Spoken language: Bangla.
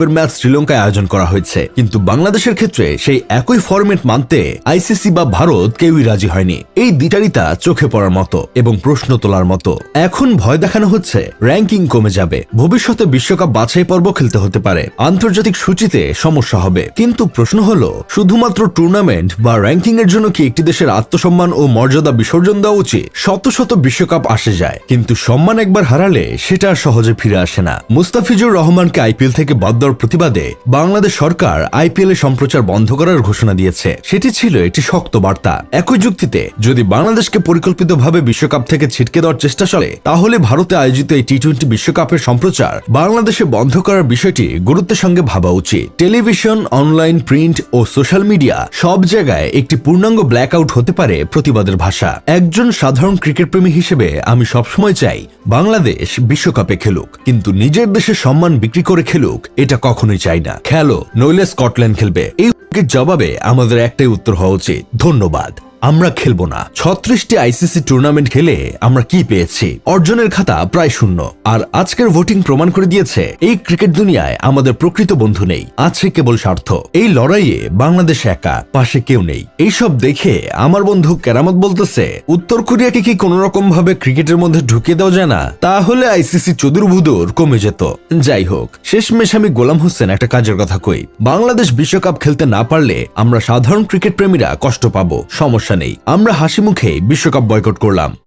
ম্যাচ শ্রীলঙ্কায় আয়োজন করা হয়েছে, কিন্তু বাংলাদেশের ক্ষেত্রে সেই একই ফরম্যাট মানতে আইসিসি বা ভারত কেউই রাজি হয়নি। এই দ্বিচারিতা চোখে পড়ার মতো এবং প্রশ্ন তোলার মতো। এখন ভয় দেখানো হচ্ছে র্যাঙ্কিং কমে যাবে, ভবিষ্যতে বিশ্বকাপ বাছাই পর্ব খেলতে হতে পারে, আন্তর্জাতিক সূচিতে সমস্যা হবে। কিন্তু প্রশ্ন হলো, শুধুমাত্র টুর্নামেন্ট বা র্যাঙ্কিং এর জন্য কি একটি দেশের আত্মসম্মান ও মর্যাদা বিসর্জন দেওয়া উচিত? শত শত বিশ্বকাপ আসে যায়, কিন্তু সম্মান একবার হারালে সেটা আর সহজে ফিরে আসে না। মুস্তাফিজুর রহমানকে আইপিএল থেকে বাদ দেওয়ার প্রতিবাদে বাংলাদেশ সরকার আইপিএল এর সম্প্রচার বন্ধ করার ঘোষণা দিয়েছে। সেটি ছিল একটি শক্ত বার্তা। একই যুক্তিতে যদি বাংলাদেশকে পরিকল্পিতভাবে বিশ্বকাপ থেকে ছিটকে দেওয়ার চেষ্টা চলে, তাহলে ভারতে আয়োজিত এই টি-20 বিশ্বকাপের সম্প্রচার বাংলাদেশে বন্ধ করার বিষয়টি গুরুত্বের সঙ্গে ভাবা উচিত। টেলিভিশন, অনলাইন, প্রিন্ট ও সোশ্যাল মিডিয়া সব জায়গায় একটি পূর্ণাঙ্গ ব্ল্যাকআউট হতে পারে প্রতিবাদের ভাষা। একজন সাধারণ ক্রিকেট প্রেমী হিসেবে আমি সবসময় চাই বাংলাদেশ বিশ্বকাপে খেলুক, কিন্তু নিজের দেশের সম্মান বিক্রি করে খেলুক এটা কখনোই চাই না। খেলো, নইলে স্কটল্যান্ড খেলবে। এই জবাবে আমাদের একটাই উত্তর হওয়া উচিত, ধন্যবাদ, আমরা খেলবো না। 36টি আইসিসি টুর্নামেন্ট খেলে আমরা কি পেয়েছি? অর্জনের খাতা প্রায় শূন্য। আর আজকের ভোটিং প্রমাণ করে দিয়েছে এই ক্রিকেট দুনিয়ায় আমাদের প্রকৃত বন্ধু নেই, আছে কেবল স্বার্থ। এই লড়াইয়ে বাংলাদেশ একা, পাশে কেউ নেই। এইসব দেখে আমার বন্ধু কেরামত বলতেছে, উত্তর কোরিয়াকে কি কোন রকম ভাবে ক্রিকেটের মধ্যে ঢুকিয়ে দেওয়া যায় না? তাহলে আইসিসি চদুরভুদুর কমে যেত। যাই হোক, শেষমেশ আমি গোলাম হোসেন একটা কাজের কথা কই, বাংলাদেশ বিশ্বকাপ খেলতে না পারলে আমরা সাধারণ ক্রিকেট প্রেমীরা কষ্ট পাবো, সমস্যা নেই, আমরা হাসি মুখে বিশ্বকাপ বয়কট করলাম।